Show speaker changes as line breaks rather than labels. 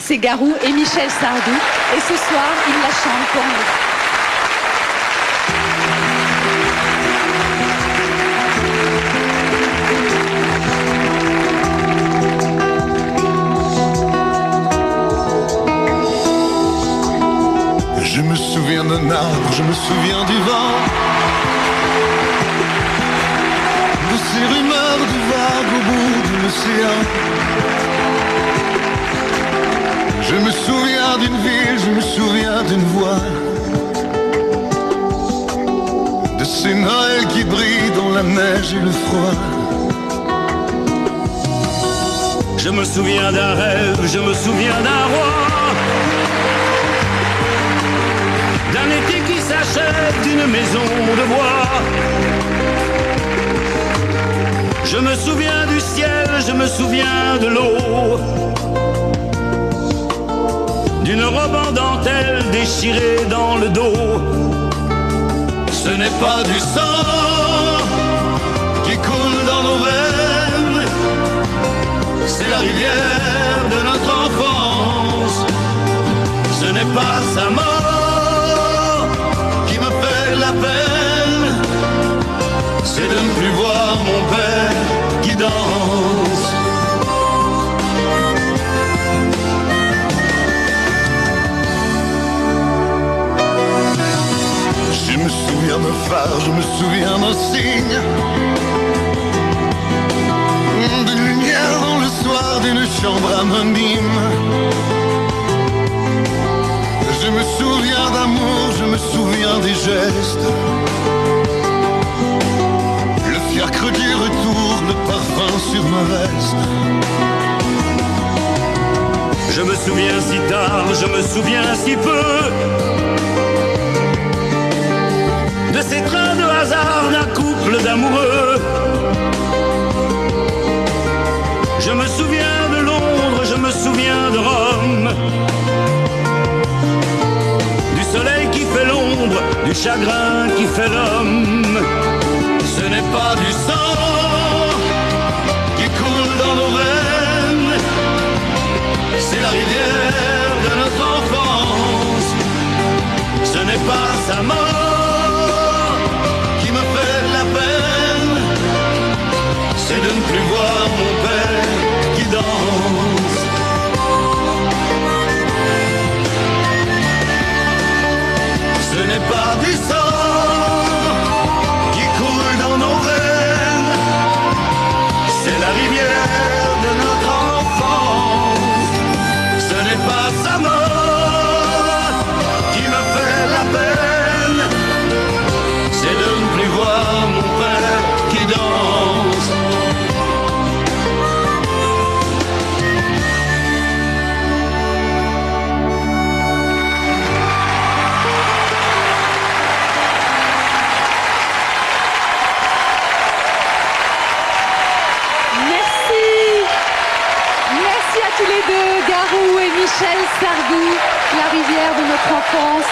c'est Garou et Michel Sardou. Et ce soir, ils la chantent pour nous.
Je me souviens d'un arbre, je me souviens du vent, de ces rumeurs de vagues au bout de l'océan. Je me souviens d'une ville, je me souviens d'une voix, de ces Noëls qui brillent dans la neige et le froid.
Je me souviens d'un rêve, je me souviens d'un roi, d'un été qui s'achève, d'une maison de bois. Je me souviens du ciel, je me souviens de l'eau, d'une robe en dentelle déchirée dans le dos.
Ce n'est pas du sang qui coule dans nos veines, c'est la rivière de notre enfance. Ce n'est pas sa mort qui me fait la peine, c'est de ne plus voir mon père qui danse. Je me souviens d'un phare, je me souviens d'un signe, d'une lumière dans le soir, d'une chambre anonyme. Je me souviens d'amour, je me souviens des gestes, le fiacre du retour, le parfum sur ma veste.
Je me souviens si tard, je me souviens si peu, de ces trains de hasard d'un couple d'amoureux. Je me souviens de Londres, je me souviens de Rome, du soleil qui fait l'ombre, du chagrin qui fait l'homme.
Ce n'est pas du sang qui coule dans nos veines, c'est la rivière de notre enfance. Ce n'est pas sa mort qui me fait la peine, c'est de ne plus voir mon père qui danse. Ce n'est pas du sang qui coule dans nos veines, c'est la rivière de notre enfance. Ce n'est pas sa mort qui me fait la peine, c'est de ne plus voir mon père qui danse.
Merci à tous les deux, Garou et Michel Sardou, la rivière de notre enfance.